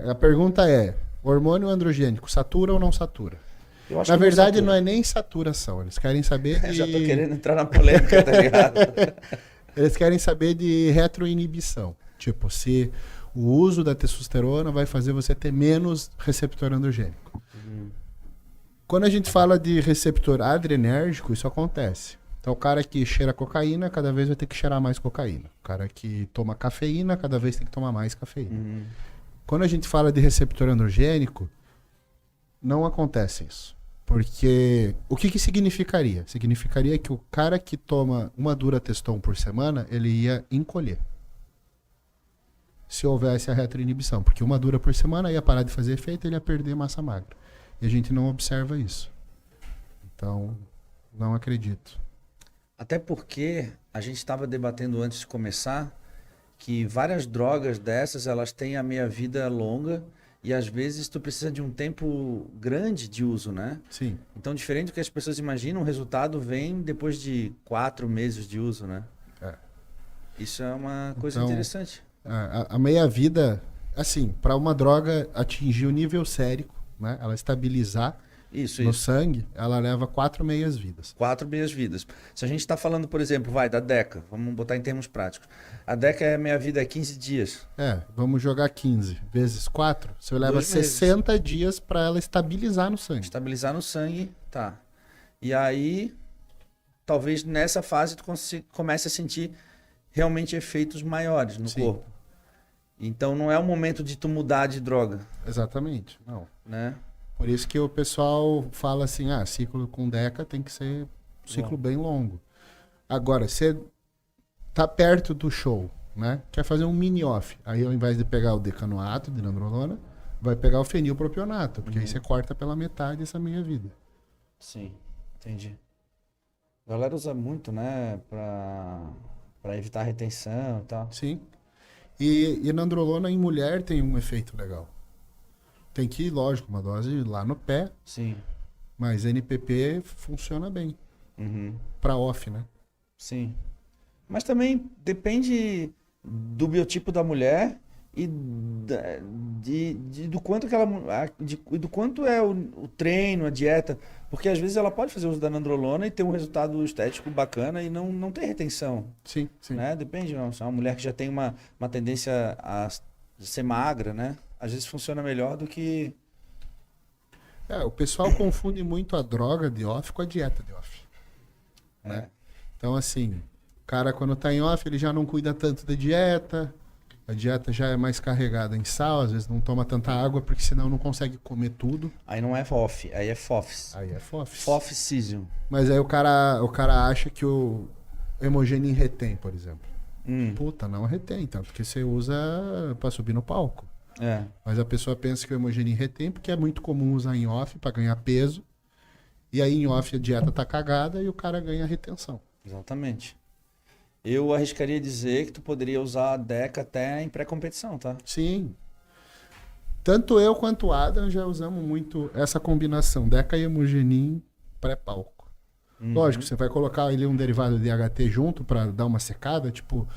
A pergunta é, hormônio androgênico, satura ou não satura? Eu acho Na que verdade, não satura. é nem saturação. Eles querem saber Já tô de... querendo entrar na polêmica, tá ligado? Eles querem saber de retroinibição. Tipo, se o uso da testosterona vai fazer você ter menos receptor androgênico. Quando a gente fala de receptor adrenérgico, isso acontece. Então, o cara que cheira cocaína, cada vez vai ter que cheirar mais cocaína. O cara que toma cafeína, cada vez tem que tomar mais cafeína. Quando a gente fala de receptor androgênico, não acontece isso. Porque o que significaria? Significaria que o cara que toma uma Durateston por semana, ele ia encolher. Se houvesse a retroinibição. Porque uma dura por semana ia parar de fazer efeito, ele ia perder massa magra. E a gente não observa isso. Então, não acredito. Até porque a gente estava debatendo antes de começar que várias drogas dessas, elas têm a meia-vida longa e às vezes tu precisa de um tempo grande de uso, né? Sim. Então, diferente do que as pessoas imaginam, o resultado vem depois de 4 meses de uso, né? É. Isso é uma coisa Então, interessante. A meia-vida, assim, para uma droga atingir o nível sérico, né, ela estabilizar no sangue, ela leva 4 meias-vidas. 4 meias-vidas. Se a gente está falando, por exemplo, da DECA, vamos botar em termos práticos. A DECA é meia-vida é 15 dias. Vamos jogar 15 vezes 4, você leva 2 meses. 60 dias para ela estabilizar no sangue. Estabilizar no sangue, tá. E aí, talvez nessa fase tu comece a sentir realmente efeitos maiores no corpo. Então não é o momento de tu mudar de droga. Exatamente, não. Né? Por isso que o pessoal fala assim, ciclo com DECA tem que ser um ciclo bem longo. Agora, você tá perto do show, né? Quer fazer um mini off. Aí ao invés de pegar o decanoato de nandrolona, vai pegar o fenilpropionato, porque aí você corta pela metade essa meia-vida. Sim, entendi. A galera usa muito, né, pra evitar retenção e tal. Sim. E nandrolona em mulher tem um efeito legal. Tem que ir, lógico, uma dose lá no pé. Sim. Mas NPP funciona bem. Pra off, né? Sim. Mas também depende do biotipo da mulher e do quanto que ela do quanto é o treino, a dieta, porque às vezes ela pode fazer uso da nandrolona e ter um resultado estético bacana e não ter retenção. Sim, sim. Né? Depende, não. Se é uma mulher que já tem uma tendência a ser magra, né? Às vezes funciona melhor do que... O pessoal confunde muito a droga de off com a dieta de off. Né? Então, assim, o cara quando tá em off, ele já não cuida tanto da dieta, a dieta já é mais carregada em sal, às vezes não toma tanta água, porque senão não consegue comer tudo. Aí não é off, aí é FOFs. Aí é FOFs. FOFseason. Mas aí o cara acha que o hemogenin retém, por exemplo. Puta, não retém, tanto porque você usa pra subir no palco. Mas a pessoa pensa que o hemogenin retém porque é muito comum usar em off para ganhar peso. E aí em off a dieta tá cagada e o cara ganha retenção. Exatamente. Eu arriscaria dizer que tu poderia usar a DECA até em pré-competição, tá? Sim. Tanto eu quanto o Adam já usamos muito essa combinação DECA e hemogenin pré-palco. Lógico, você vai colocar ali um derivado de DHT junto para dar uma secada, tipo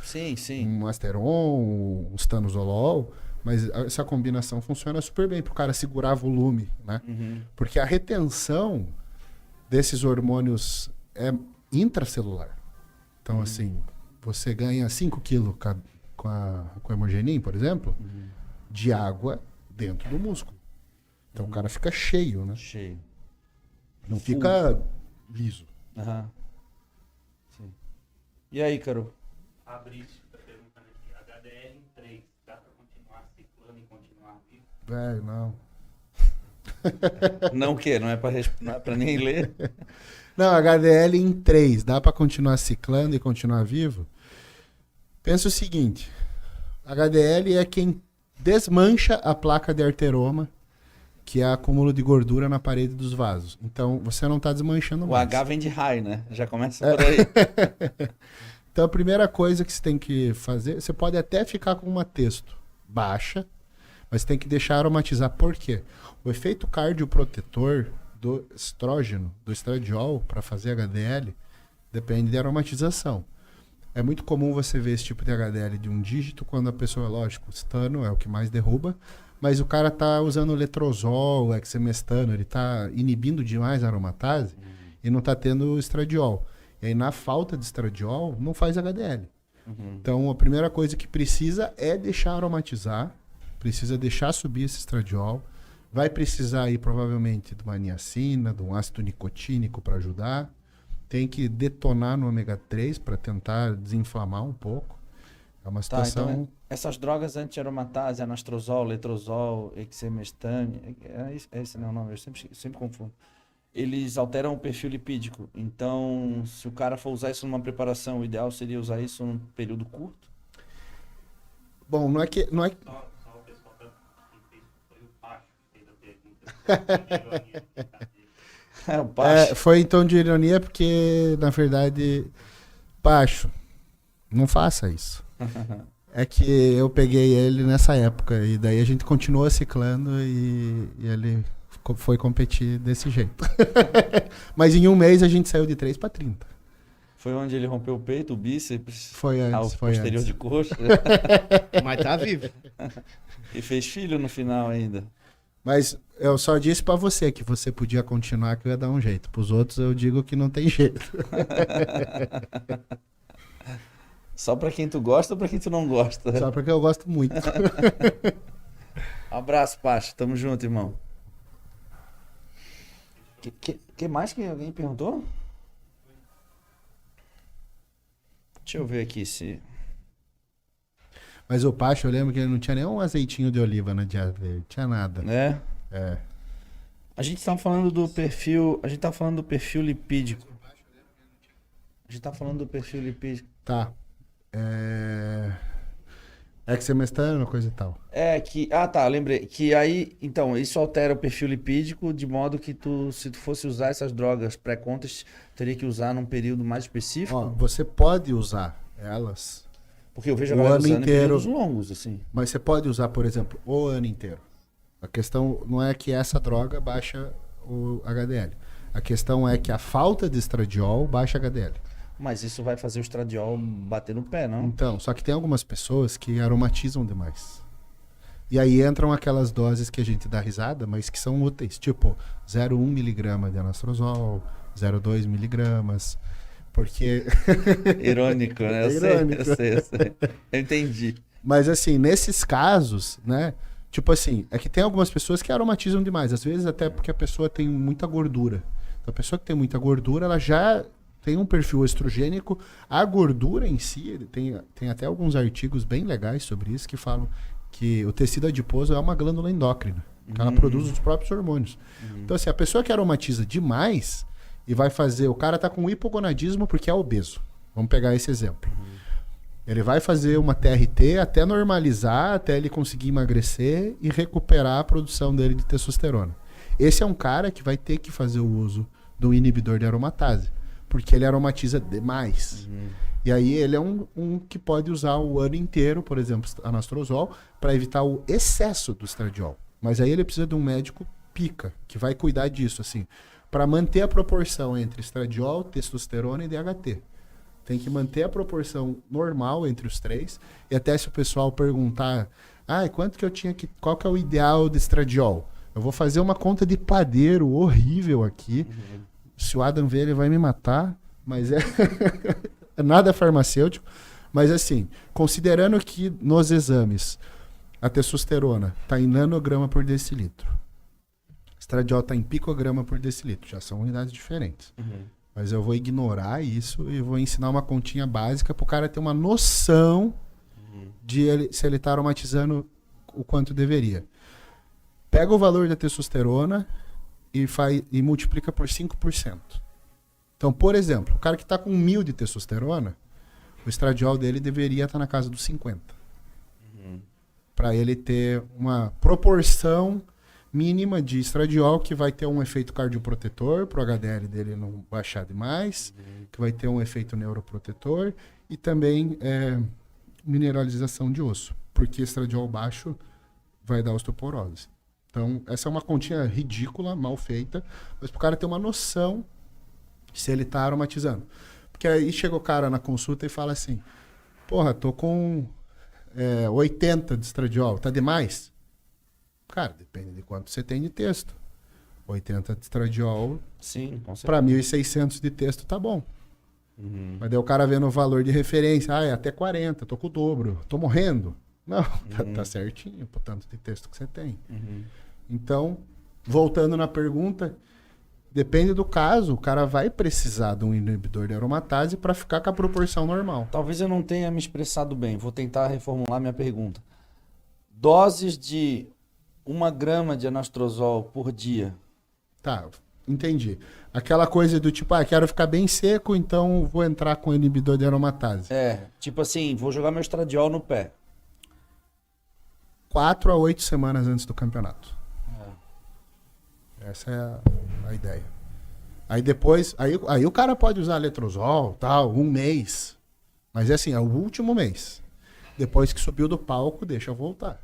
um Asteron, um Stanozolol. Mas essa combinação funciona super bem para o cara segurar volume, né? Porque a retenção desses hormônios é intracelular. Então, assim, você ganha 5 quilos com o hemogenin, por exemplo, de água dentro do músculo. Então, o cara fica cheio, né? Cheio. Não fica liso. Sim. E aí, Caro? Fabrício está perguntando aqui, HDL em 3, dá para continuar ciclando e continuar vivo? Velho, não. Não o quê? Não é para nem ler? Não, HDL em 3, dá para continuar ciclando e continuar vivo? Pensa o seguinte, HDL é quem desmancha a placa de arteroma, que é acúmulo de gordura na parede dos vasos. Então, você não está desmanchando mais. O H vem de high, né? Já começa por aí. Então, a primeira coisa que você tem que fazer, você pode até ficar com uma testo baixa, mas tem que deixar aromatizar. Por quê? O efeito cardioprotetor do estrógeno, do estradiol, para fazer HDL, depende de aromatização. É muito comum você ver esse tipo de HDL de um dígito quando a pessoa, lógico, estano é o que mais derruba, mas o cara tá usando letrozol, hexamestano, ele tá inibindo demais a aromatase e não tá tendo estradiol. E aí, na falta de estradiol, não faz HDL. Então, a primeira coisa que precisa é deixar aromatizar, precisa deixar subir esse estradiol. Vai precisar aí, provavelmente, de uma niacina, de um ácido nicotínico para ajudar. Tem que detonar no ômega 3 para tentar desinflamar um pouco. É uma situação... Então, essas drogas anti-aromatase, anastrozol, letrozol, hexamestane, esse não é o nome, eu sempre confundo. Eles alteram o perfil lipídico. Então, se o cara for usar isso numa preparação, o ideal seria usar isso num período curto? Bom, não é que... Só o pessoal que fez foi o Pacho que fez a pergunta. O Pacho. foi em tom de ironia porque, na verdade, Pacho, não faça isso. É que eu peguei ele nessa época e daí a gente continuou ciclando e ele foi competir desse jeito. Mas em um mês a gente saiu de 3 para 30. Foi onde ele rompeu o peito, o bíceps, Foi antes, o foi posterior antes. de coxa Mas tá vivo. e fez filho no final ainda. Mas eu só disse pra você que você podia continuar que eu ia dar um jeito. Pros outros eu digo que não tem jeito. Só pra quem tu gosta ou pra quem tu não gosta? Só porque eu gosto muito. Abraço, Pacho. Tamo junto, irmão. Que mais que alguém perguntou? Deixa eu ver aqui se... Mas o Pacho, eu lembro que ele não tinha nem um azeitinho de oliva na dieta dele. Tinha nada. Né? É. A gente tá falando do perfil... A gente tá falando do perfil lipídico. A gente tá falando do perfil lipídico. Tá. Hexamestano, coisa e tal. Lembrei. Que aí, então, isso altera o perfil lipídico de modo que se tu fosse usar essas drogas pré-contest, teria que usar num período mais específico? Ó, você pode usar elas, Porque eu vejo a o galera ano usando inteiro. em períodos longos, assim. mas você pode usar, por exemplo, o ano inteiro. A questão não é que essa droga baixa o HDL. A questão é que a falta de estradiol baixa HDL. Mas isso vai fazer o estradiol bater no pé, não? Então, só que tem algumas pessoas que aromatizam demais. E aí entram aquelas doses que a gente dá risada, mas que são úteis, tipo 0,1 miligrama de anastrozol, 0,2 miligramas, porque... Irônico, né? Eu sei. Eu entendi. Mas assim, nesses casos, né, tipo assim, é que tem algumas pessoas que aromatizam demais, às vezes até porque a pessoa tem muita gordura. Então, a pessoa que tem muita gordura, ela já tem um perfil estrogênico. A gordura em si, tem até alguns artigos bem legais sobre isso que falam que o tecido adiposo é uma glândula endócrina, que ela produz os próprios hormônios. Então, assim, a pessoa que aromatiza demais e vai fazer... O cara tá com hipogonadismo porque é obeso. Vamos pegar esse exemplo. Ele vai fazer uma TRT até normalizar, até ele conseguir emagrecer e recuperar a produção dele de testosterona. Esse é um cara que vai ter que fazer o uso do inibidor de aromatase, porque ele aromatiza demais. E aí ele é um que pode usar o ano inteiro, por exemplo, anastrozol, para evitar o excesso do estradiol. Mas aí ele precisa de um médico pica, que vai cuidar disso, assim, para manter a proporção entre estradiol, testosterona e DHT. Tem que manter a proporção normal entre os três. E até se o pessoal perguntar, quanto que eu tinha que... Qual que é o ideal de estradiol? Eu vou fazer uma conta de padeiro horrível aqui. Se o Adam ver, ele vai me matar. Mas é nada farmacêutico. Mas assim, considerando que nos exames a testosterona está em nanograma por decilitro, estradiol está em picograma por decilitro, já são unidades diferentes. Mas eu vou ignorar isso e vou ensinar uma continha básica para o cara ter uma noção de se ele está aromatizando o quanto deveria. Pega o valor da testosterona e multiplica por 5%. Então, por exemplo, o cara que está com 1.000 de testosterona, o estradiol dele deveria estar na casa dos 50. Para ele ter uma proporção mínima de estradiol que vai ter um efeito cardioprotetor para o HDL dele não baixar demais, que vai ter um efeito neuroprotetor e também mineralização de osso, porque estradiol baixo vai dar osteoporose. Então, essa é uma continha ridícula, mal feita, mas para o cara ter uma noção se ele está aromatizando. Porque aí chega o cara na consulta e fala assim, porra, tô com 80 de estradiol, tá demais? Cara, depende de quanto você tem de texto. 80 de estradiol, Sim, com certeza. para 1.600 de texto tá bom. Uhum. Mas daí o cara vendo o valor de referência, é até 40, tô com o dobro, tô morrendo. Não, tá certinho, por tanto de texto que você tem. Uhum. Então, voltando na pergunta, depende do caso, o cara vai precisar de um inibidor de aromatase para ficar com a proporção normal. Talvez eu não tenha me expressado bem. Vou tentar reformular minha pergunta. Doses de 1 grama de anastrozol por dia. Tá, entendi. Aquela coisa do tipo, quero ficar bem seco, então vou entrar com inibidor de aromatase. Tipo assim, vou jogar meu estradiol no pé. 4 a 8 semanas antes do campeonato. Essa é a ideia. Aí depois, aí o cara pode usar letrozol, tal, 1 mês. Mas é assim, é o último mês. Depois que subiu do palco, deixa eu voltar.